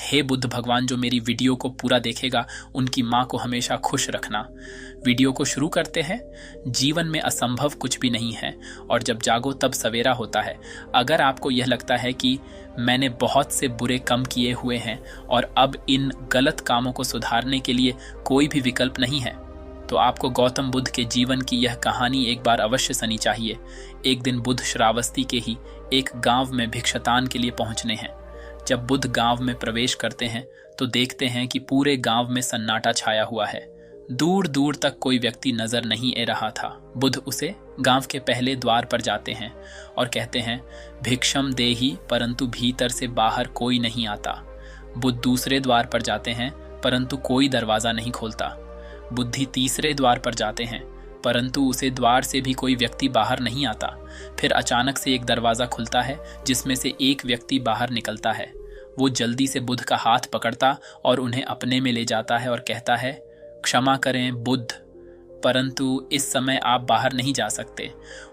हे बुद्ध भगवान, जो मेरी वीडियो को पूरा देखेगा उनकी माँ को हमेशा खुश रखना। वीडियो को शुरू करते हैं। जीवन में असंभव कुछ भी नहीं है और जब जागो तब सवेरा होता है। अगर आपको यह लगता है कि मैंने बहुत से बुरे काम किए हुए हैं और अब इन गलत कामों को सुधारने के लिए कोई भी विकल्प नहीं है, तो आपको गौतम बुद्ध के जीवन की यह कहानी एक बार अवश्य सुननी चाहिए। एक दिन बुद्ध श्रावस्ती के ही एक गांव में भिक्षाटन के लिए पहुंचने हैं। जब बुद्ध गांव में प्रवेश करते हैं तो देखते हैं कि पूरे गांव में सन्नाटा छाया हुआ है। दूर दूर तक कोई व्यक्ति नजर नहीं आ रहा था। बुद्ध उसे गांव के पहले द्वार पर जाते हैं और कहते हैं, भिक्षम देहि, परंतु भीतर से बाहर कोई नहीं आता। बुद्ध दूसरे द्वार पर जाते हैं परंतु कोई दरवाजा नहीं खोलता। बुद्धि तीसरे द्वार पर जाते हैं परंतु उसे द्वार से भी कोई व्यक्ति बाहर नहीं आता। फिर अचानक से एक दरवाजा खुलता है जिसमें से एक व्यक्ति बाहर निकलता है। वो जल्दी से बुद्ध का हाथ पकड़ता और उन्हें अपने में ले जाता है और कहता है, क्षमा करें बुद्ध, परंतु इस समय आप बाहर नहीं जा सकते।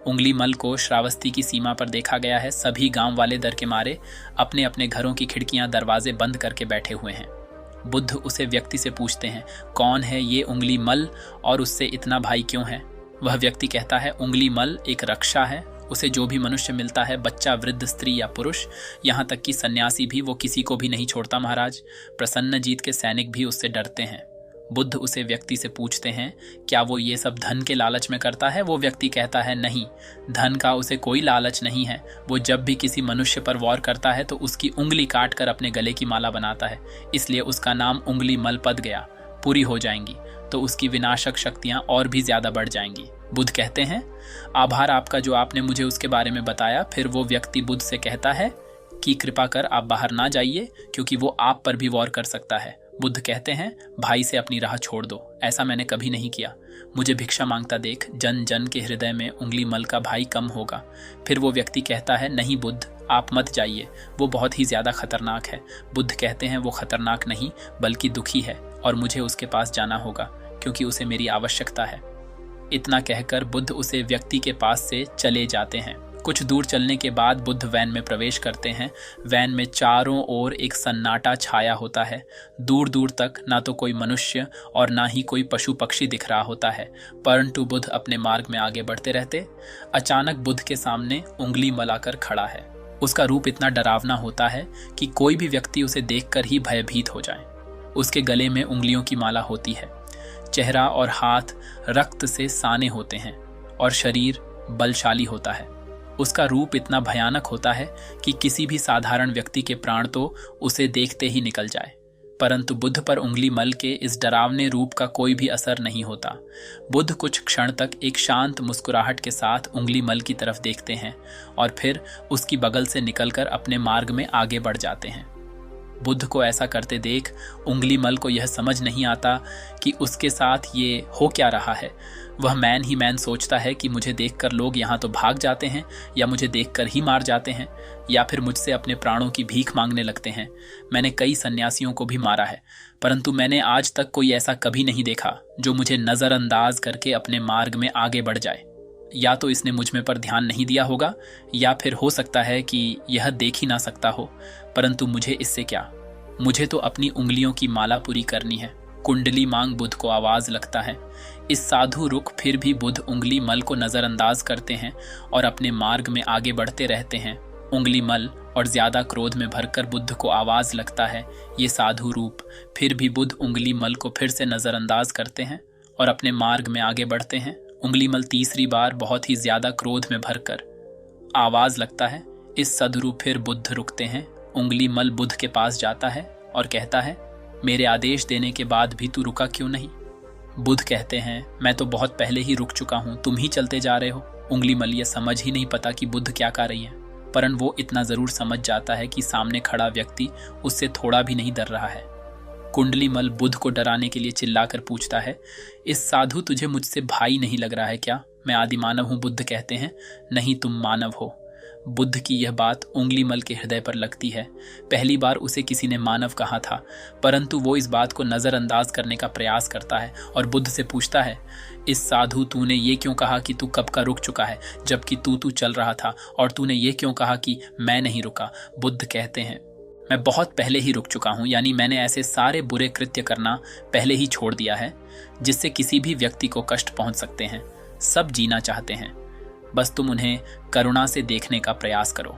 उंगली मल को श्रावस्ती की सीमा पर देखा गया है। सभी गांव वाले डर के मारे अपने अपने घरों की खिड़कियां दरवाजे बंद करके बैठे हुए हैं। बुद्ध उसे व्यक्ति से पूछते हैं, कौन है ये उंगली मल और उससे इतना भाई क्यों है? वह व्यक्ति कहता है, उंगली मल एक रक्षा है। उसे जो भी मनुष्य मिलता है, बच्चा, वृद्ध, स्त्री या पुरुष, यहाँ तक कि सन्यासी भी, वो किसी को भी नहीं छोड़ता महाराज। प्रसन्नजीत के सैनिक भी उससे डरते हैं। बुद्ध उसे व्यक्ति से पूछते हैं, क्या वो ये सब धन के लालच में करता है? वो व्यक्ति कहता है, नहीं, धन का उसे कोई लालच नहीं है। वो जब भी किसी मनुष्य पर वार करता है तो उसकी उंगली काट कर अपने गले की माला बनाता है, इसलिए उसका नाम उंगली मल पड़ गया। पूरी हो जाएंगी तो उसकी विनाशक शक्तियां और भी ज्यादा बढ़ जाएंगी। बुद्ध कहते हैं, आभार आपका जो आपने मुझे उसके बारे में बताया। फिर वो व्यक्ति बुद्ध से कहता है कि कृपा कर आप बाहर ना जाइए क्योंकि वो आप पर भी वार कर सकता है। बुद्ध कहते हैं, भाई से अपनी राह छोड़ दो, ऐसा मैंने कभी नहीं किया। मुझे भिक्षा मांगता देख जन जन के हृदय में उंगली मल का भाई कम होगा। फिर वो व्यक्ति कहता है, नहीं बुद्ध, आप मत जाइए, वो बहुत ही ज्यादा खतरनाक है। बुद्ध कहते हैं, वो खतरनाक नहीं बल्कि दुखी है और मुझे उसके पास जाना होगा क्योंकि उसे मेरी आवश्यकता है। इतना कहकर बुद्ध उसे व्यक्ति के पास से चले जाते हैं। कुछ दूर चलने के बाद बुद्ध वैन में प्रवेश करते हैं। वैन में चारों ओर एक सन्नाटा छाया होता है। दूर दूर तक ना तो कोई मनुष्य और ना ही कोई पशु पक्षी दिख रहा होता है, परंतु बुद्ध अपने मार्ग में आगे बढ़ते रहते। अचानक बुद्ध के सामने उंगली मलाकर खड़ा है। उसका रूप इतना डरावना होता है कि कोई भी व्यक्ति उसे देखकर ही भयभीत हो जाए। उसके गले में उंगलियों की माला होती है। चेहरा और हाथ रक्त से साने होते हैं और शरीर बलशाली होता है। उसका रूप इतना भयानक होता है कि किसी भी साधारण व्यक्ति के प्राण तो उसे देखते ही निकल जाए, परंतु बुद्ध पर उंगली मल के इस डरावने रूप का कोई भी असर नहीं होता। बुद्ध कुछ क्षण तक एक शांत मुस्कुराहट के साथ उंगली मल की तरफ देखते हैं और फिर उसकी बगल से निकलकर अपने मार्ग में आगे बढ़ जाते हैं। बुद्ध को ऐसा करते देख उंगली मल को यह समझ नहीं आता कि उसके साथ ये हो क्या रहा है। वह मैन ही मैन सोचता है कि मुझे देखकर लोग यहाँ तो भाग जाते हैं या मुझे देखकर ही मार जाते हैं या फिर मुझसे अपने प्राणों की भीख मांगने लगते हैं। मैंने कई सन्यासियों को भी मारा है, परंतु मैंने आज तक कोई ऐसा कभी नहीं देखा जो मुझे नज़रअंदाज करके अपने मार्ग में आगे बढ़ जाए। या तो इसने मुझ में पर ध्यान नहीं दिया होगा या फिर हो सकता है कि यह देख ही ना सकता हो, परंतु मुझे इससे क्या, मुझे तो अपनी उंगलियों की माला पूरी करनी है। कुंडली मांग बुद्ध को आवाज लगता है। इस साधु रुख फिर भी बुद्ध उंगली मल को नजरअंदाज करते हैं और अपने मार्ग में आगे बढ़ते रहते हैं। उंगली मल और ज्यादा क्रोध में भरकर बुद्ध को आवाज लगता है, ये साधु रूप। फिर भी बुद्ध उंगली मल को फिर से नजरअंदाज करते हैं और अपने मार्ग में आगे बढ़ते हैं। उंगली मल तीसरी बार बहुत ही ज्यादा क्रोध में भरकर आवाज लगता है। इस सदरूप फिर बुद्ध रुकते हैं। उंगली मल बुद्ध के पास जाता है और कहता है, मेरे आदेश देने के बाद भी तू रुका क्यों नहीं? बुद्ध कहते हैं, मैं तो बहुत पहले ही रुक चुका हूं, तुम ही चलते जा रहे हो। उंगली मल ये समझ ही नहीं पता कि बुद्ध क्या कर रही है, परंतु वो इतना जरूर समझ जाता है कि सामने खड़ा व्यक्ति उससे थोड़ा भी नहीं डर रहा है। कुंडली मल बुद्ध को डराने के लिए चिल्लाकर पूछता है, इस साधु तुझे मुझसे भाई नहीं लग रहा है क्या? मैं आदि मानव हूं। बुद्ध कहते हैं, नहीं, तुम मानव हो। बुद्ध की यह बात उंगली मल के हृदय पर लगती है। पहली बार उसे किसी ने मानव कहा था, परंतु वो इस बात को नजरअंदाज करने का प्रयास करता है और बुद्ध से पूछता है, इस साधु तूने ये क्यों कहा कि तू कब का रुक चुका है, जबकि तू चल रहा था, और तूने ये क्यों कहा कि मैं नहीं रुका? बुद्ध कहते हैं, मैं बहुत पहले ही रुक चुका हूं, यानी मैंने ऐसे सारे बुरे कृत्य करना पहले ही छोड़ दिया है जिससे किसी भी व्यक्ति को कष्ट पहुंच सकते हैं। सब जीना चाहते हैं, बस तुम उन्हें करुणा से देखने का प्रयास करो।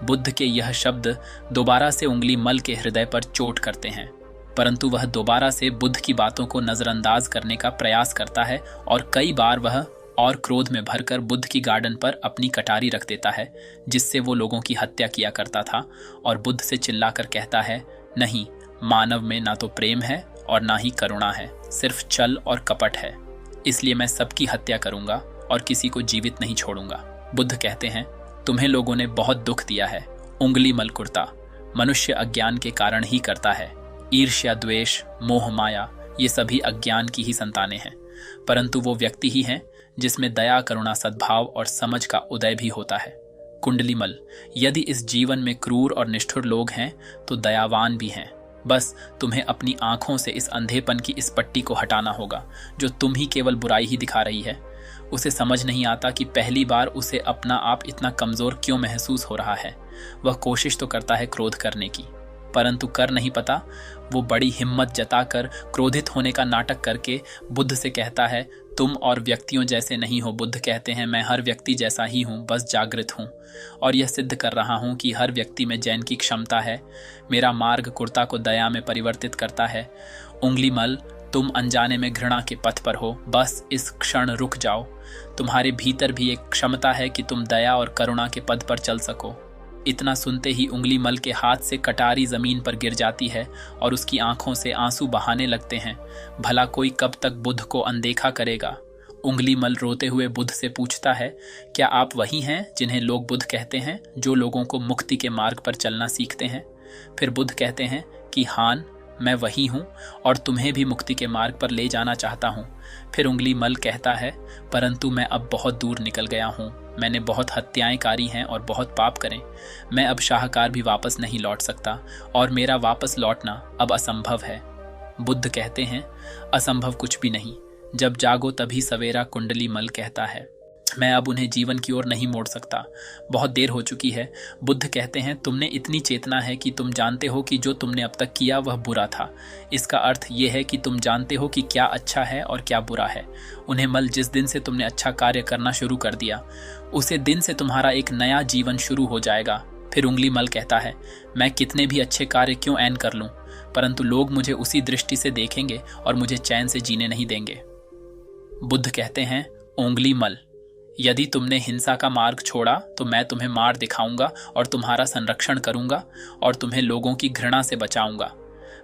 बुद्ध के यह शब्द दोबारा से उंगली मल के हृदय पर चोट करते हैं, परंतु वह दोबारा से बुद्ध की बातों को नजरअंदाज करने का प्रयास करता है और कई बार वह और क्रोध में भरकर बुद्ध की गार्डन पर अपनी कटारी रख देता है, जिससे वो लोगों की हत्या किया करता था, और बुद्ध से चिल्लाकर कहता है, नहीं, मानव में ना तो प्रेम है और ना ही करुणा है, सिर्फ छल और कपट है। इसलिए मैं सबकी हत्या करूंगा और किसी को जीवित नहीं छोड़ूंगा। बुद्ध कहते हैं, तुम्हें लोगों ने बहुत दुख दिया है। उंगली मल कुर्ता मनुष्य अज्ञान के कारण ही करता है। ईर्ष्या, द्वेष, मोह, माया, ये सभी अज्ञान की ही संतानें हैं, परंतु वो व्यक्ति ही हैं जिसमें दया, करुणा, सद्भाव और समझ का उदय भी होता है। कुंडली मल, यदि इस जीवन में क्रूर और निष्ठुर लोग हैं तो दयावान भी हैं। बस तुम्हें अपनी आंखों से इस अंधेपन की इस पट्टी को हटाना होगा जो तुम ही केवल बुराई ही दिखा रही है। उसे समझ नहीं आता कि पहली बार उसे अपना आप इतना कमजोर क्यों महसूस हो रहा है। वह कोशिश तो करता है क्रोध करने की, परंतु कर नहीं पाता। वो बड़ी हिम्मत जताकर क्रोधित होने का नाटक करके बुद्ध से कहता है, तुम और व्यक्तियों जैसे नहीं हो। बुद्ध कहते हैं, मैं हर व्यक्ति जैसा ही हूँ, बस जागृत हूँ और यह सिद्ध कर रहा हूँ कि हर व्यक्ति में जैन की क्षमता है। मेरा मार्ग कुर्ता को दया में परिवर्तित करता है। उंगली मल, तुम अनजाने में घृणा के पथ पर हो, बस इस क्षण रुक जाओ। तुम्हारे भीतर भी एक क्षमता है कि तुम दया और करुणा के पद पर चल सको। इतना सुनते ही उंगली मल के हाथ से कटारी जमीन पर गिर जाती है और उसकी आंखों से आंसू बहाने लगते हैं। भला कोई कब तक बुद्ध को अनदेखा करेगा। उंगली मल रोते हुए बुद्ध से पूछता है, क्या आप वही हैं जिन्हें लोग बुद्ध कहते हैं, जो लोगों को मुक्ति के मार्ग पर चलना सीखते हैं? फिर बुद्ध कहते हैं कि हान, मैं वही हूँ और तुम्हें भी मुक्ति के मार्ग पर ले जाना चाहता हूँ। फिर उंगली मल कहता है, परंतु मैं अब बहुत दूर निकल गया हूँ। मैंने बहुत हत्याएं कारी हैं और बहुत पाप करें। मैं अब शाहकार भी वापस नहीं लौट सकता और मेरा वापस लौटना अब असंभव है। बुद्ध कहते हैं, असंभव कुछ भी नहीं, जब जागो तभी सवेरा। कुंडली मल कहता है, मैं अब उन्हें जीवन की ओर नहीं मोड़ सकता, बहुत देर हो चुकी है। बुद्ध कहते हैं, तुमने इतनी चेतना है कि तुम जानते हो कि जो तुमने अब तक किया वह बुरा था। इसका अर्थ यह है कि तुम जानते हो कि क्या अच्छा है और क्या बुरा है। उन्हें मल, जिस दिन से तुमने अच्छा कार्य करना शुरू कर दिया उसे दिन से तुम्हारा एक नया जीवन शुरू हो जाएगा। फिर उंगली मल कहता है, मैं कितने भी अच्छे कार्य क्यों ऐन कर लूं, परंतु लोग मुझे उसी दृष्टि से देखेंगे और मुझे चैन से जीने नहीं देंगे। बुद्ध कहते हैं, उंगली मल, यदि तुमने हिंसा का मार्ग छोड़ा तो मैं तुम्हें मार दिखाऊंगा और तुम्हारा संरक्षण करूंगा और तुम्हें लोगों की घृणा से बचाऊंगा।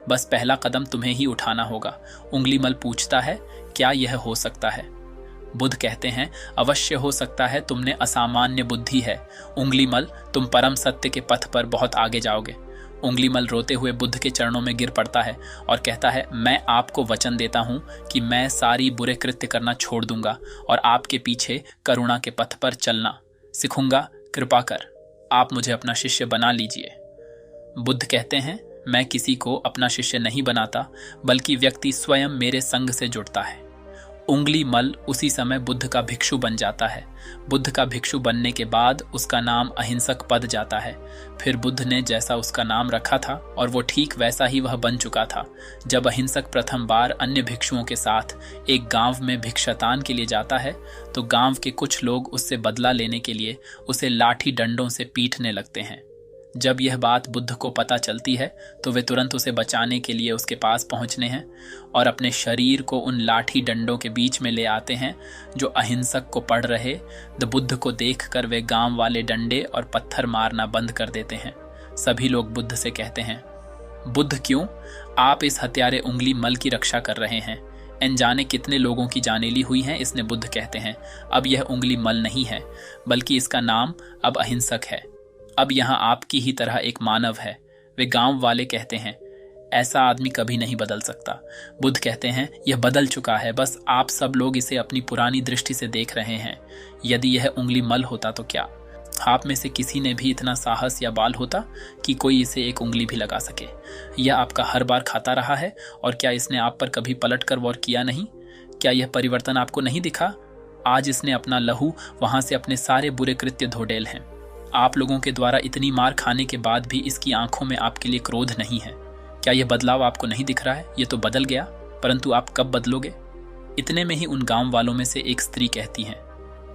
बस पहला कदम तुम्हें ही उठाना होगा। उंगली मल पूछता है, क्या यह हो सकता है? बुद्ध कहते हैं, अवश्य हो सकता है, तुमने असामान्य बुद्धि है। उंगली मल, तुम परम सत्य के पथ पर बहुत आगे जाओगे। उंगली मल रोते हुए बुद्ध के चरणों में गिर पड़ता है और कहता है, मैं आपको वचन देता हूं कि मैं सारी बुरे कृत्य करना छोड़ दूंगा और आपके पीछे करुणा के पथ पर चलना सिखूंगा। कृपा कर आप मुझे अपना शिष्य बना लीजिए। बुद्ध कहते हैं, मैं किसी को अपना शिष्य नहीं बनाता, बल्कि व्यक्ति स्वयं मेरे संग से जुड़ता है। उंगली मल उसी समय बुद्ध का भिक्षु बन जाता है। बुद्ध का भिक्षु बनने के बाद उसका नाम अहिंसक पद जाता है। फिर बुद्ध ने जैसा उसका नाम रखा था और वो ठीक वैसा ही वह बन चुका था। जब अहिंसक प्रथम बार अन्य भिक्षुओं के साथ एक गांव में भिक्षाटान के लिए जाता है तो गांव के कुछ लोग उससे बदला लेने के लिए उसे लाठी डंडों से पीटने लगते हैं। जब यह बात बुद्ध को पता चलती है तो वे तुरंत उसे बचाने के लिए उसके पास पहुंचने हैं और अपने शरीर को उन लाठी डंडों के बीच में ले आते हैं जो अहिंसक को पड़ रहे। बुद्ध को देखकर वे गांव वाले डंडे और पत्थर मारना बंद कर देते हैं। सभी लोग बुद्ध से कहते हैं, बुद्ध क्यों आप इस हत्यारे उंगली मल की रक्षा कर रहे हैं? अनजाने कितने लोगों की जानेली हुई हैं। इसने बुद्ध कहते हैं, अब यह उंगली मल नहीं है, बल्कि इसका नाम अब अहिंसक है। अब यहाँ आपकी ही तरह एक मानव है। वे गांव वाले कहते हैं, ऐसा आदमी कभी नहीं बदल सकता। बुद्ध कहते हैं, यह बदल चुका है, बस आप सब लोग इसे अपनी पुरानी दृष्टि से देख रहे हैं। यदि यह उंगली मल होता तो क्या आप में से किसी ने भी इतना साहस या बाल होता कि कोई इसे एक उंगली भी लगा सके? यह आपका हर बार खाता रहा है और क्या इसने आप पर कभी पलट कर वार किया नहीं? क्या यह परिवर्तन आपको नहीं दिखा? आज इसने अपना लहू वहां से अपने सारे बुरे कृत्य धो डेल हैं। आप लोगों के द्वारा इतनी मार खाने के बाद भी इसकी आंखों में आपके लिए क्रोध नहीं है। क्या यह बदलाव आपको नहीं दिख रहा है? ये तो बदल गया, परंतु आप कब बदलोगे? इतने में ही उन गांव वालों में से एक स्त्री कहती है,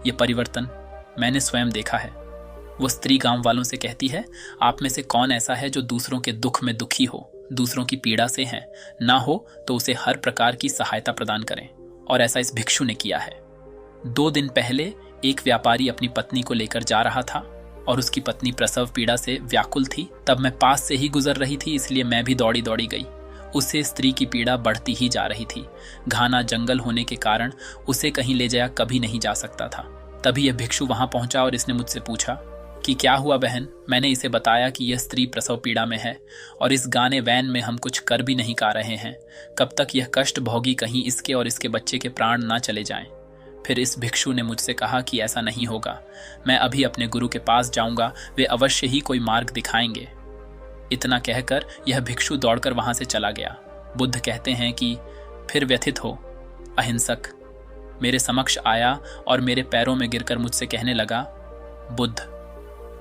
ये परिवर्तन मैंने स्वयं देखा है। वो स्त्री गांव वालों से कहती है, आप में से कौन ऐसा है जो दूसरों के दुख में दुखी हो, दूसरों की पीड़ा से है, ना हो तो उसे हर प्रकार की सहायता प्रदान करें। और ऐसा इस भिक्षु ने किया है। 2 दिन पहले एक व्यापारी अपनी पत्नी को लेकर जा रहा था और उसकी पत्नी प्रसव पीड़ा से व्याकुल थी। तब मैं पास से ही गुजर रही थी, इसलिए मैं भी दौड़ी दौड़ी गई। उससे स्त्री की पीड़ा बढ़ती ही जा रही थी। घाना जंगल होने के कारण उसे कहीं ले जाया कभी नहीं जा सकता था। तभी यह भिक्षु वहां पहुंचा और इसने मुझसे पूछा कि क्या हुआ बहन। मैंने इसे बताया कि यह स्त्री प्रसव पीड़ा में है और इस गाने वैन में हम कुछ कर भी नहीं पा रहे हैं। कब तक यह कष्ट भोगी, कहीं इसके और इसके बच्चे के प्राण ना चले जाएं। फिर इस भिक्षु ने मुझसे कहा कि ऐसा नहीं होगा, मैं अभी अपने गुरु के पास जाऊंगा, वे अवश्य ही कोई मार्ग दिखाएंगे। इतना कहकर यह भिक्षु दौड़कर वहां से चला गया। बुद्ध कहते हैं कि फिर व्यथित हो अहिंसक मेरे समक्ष आया और मेरे पैरों में गिरकर मुझसे कहने लगा, बुद्ध,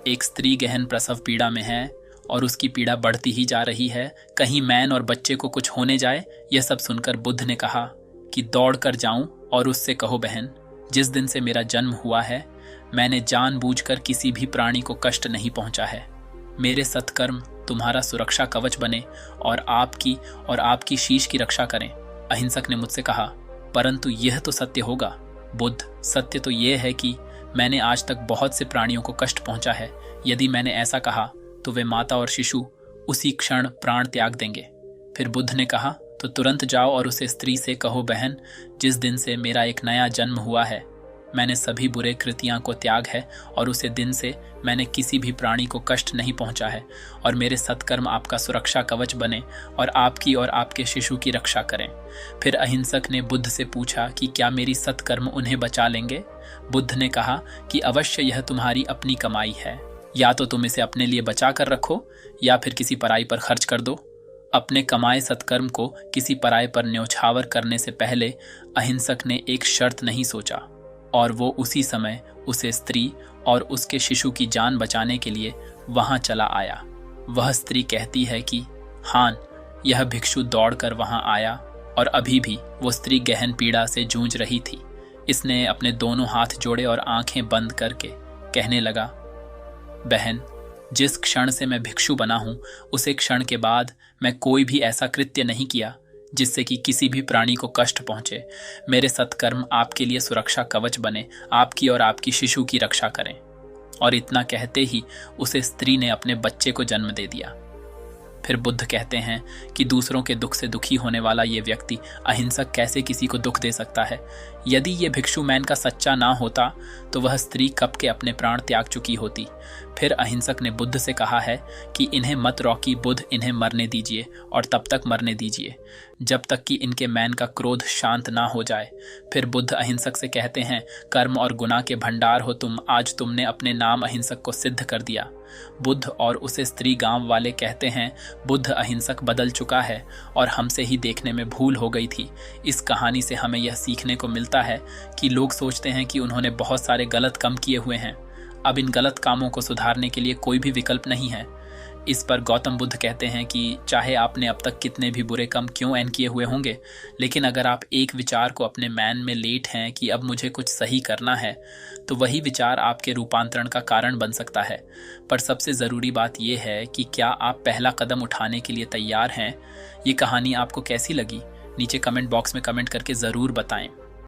एक स्त्री गहन प्रसव पीड़ा में है और उसकी पीड़ा बढ़ती ही जा रही है, कहीं मैन और बच्चे को कुछ होने जाए। यह सब सुनकर बुद्ध ने कहा कि दौड़कर जाऊं और उससे कहो, बहन, जिस दिन से मेरा जन्म हुआ है मैंने जानबूझकर किसी भी प्राणी को कष्ट नहीं पहुंचा है। मेरे सत्कर्म तुम्हारा सुरक्षा कवच बने और आपकी शीश की रक्षा करें। अहिंसक ने मुझसे कहा, परंतु यह तो सत्य होगा। बुद्ध, सत्य तो यह है कि मैंने आज तक बहुत से प्राणियों को कष्ट पहुंचा है। यदि मैंने ऐसा कहा तो वे माता और शिशु उसी क्षण प्राण त्याग देंगे। फिर बुद्ध ने कहा, तो तुरंत जाओ और उसे स्त्री से कहो, बहन, जिस दिन से मेरा एक नया जन्म हुआ है मैंने सभी बुरे कृतियां को त्याग है और उसे दिन से मैंने किसी भी प्राणी को कष्ट नहीं पहुंचा है और मेरे सत्कर्म आपका सुरक्षा कवच बने और आपके शिशु की रक्षा करें। फिर अहिंसक ने बुद्ध से पूछा कि क्या मेरी सत्कर्म उन्हें बचा लेंगे? बुद्ध ने कहा कि अवश्य यह तुम्हारी अपनी कमाई है, या तो तुम इसे अपने लिए बचा कर रखो या फिर किसी पराई पर खर्च कर दो। अपने कमाए सत्कर्म को किसी पराये पर न्यौछावर करने से पहले अहिंसक ने एक शर्त नहीं सोचा और वो उसी समय उसे स्त्री और उसके शिशु की जान बचाने के लिए वहां चला आया। वह स्त्री कहती है कि हान, यह भिक्षु दौड़कर वहां आया और अभी भी वो स्त्री गहन पीड़ा से जूझ रही थी। इसने अपने दोनों हाथ जोड़े और आंखें बंद करके कहने लगा, बहन, जिस क्षण से मैं भिक्षु बना हूं उसे क्षण के बाद मैं कोई भी ऐसा कृत्य नहीं किया जिससे कि किसी भी प्राणी को कष्ट पहुंचे। मेरे सत्कर्म आपके लिए सुरक्षा कवच बने, आपकी और आपकी शिशु की रक्षा करें। और इतना कहते ही उसे स्त्री ने अपने बच्चे को जन्म दे दिया। फिर बुद्ध कहते हैं कि दूसरों के दुख से दुखी होने वाला ये व्यक्ति अहिंसक कैसे किसी को दुख दे सकता है। यदि ये भिक्षु मैन का सच्चा ना होता तो वह स्त्री कब के अपने प्राण त्याग चुकी होती। फिर अहिंसक ने बुद्ध से कहा है कि इन्हें मत रोकी बुद्ध, इन्हें मरने दीजिए और तब तक मरने दीजिए जब तक कि इनके मैन का क्रोध शांत ना हो जाए। फिर बुद्ध अहिंसक से कहते हैं, कर्म और गुनाह के भंडार हो तुम, आज तुमने अपने नाम अहिंसक को सिद्ध कर दिया। बुद्ध और उसे स्त्री गांव वाले कहते हैं, बुद्ध अहिंसक बदल चुका है और हमसे ही देखने में भूल हो गई थी। इस कहानी से हमें यह सीखने को मिलता है कि लोग सोचते हैं कि उन्होंने बहुत सारे गलत काम किए हुए हैं, अब इन गलत कामों को सुधारने के लिए कोई भी विकल्प नहीं है। इस पर गौतम बुद्ध कहते हैं कि चाहे आपने अब तक कितने भी बुरे काम क्यों एन किए हुए होंगे, लेकिन अगर आप एक विचार को अपने मैन में लेट हैं कि अब मुझे कुछ सही करना है, तो वही विचार आपके रूपांतरण का कारण बन सकता है। पर सबसे ज़रूरी बात यह है कि क्या आप पहला कदम उठाने के लिए तैयार हैं। ये कहानी आपको कैसी लगी? नीचे कमेंट बॉक्स में कमेंट करके ज़रूर बताएं।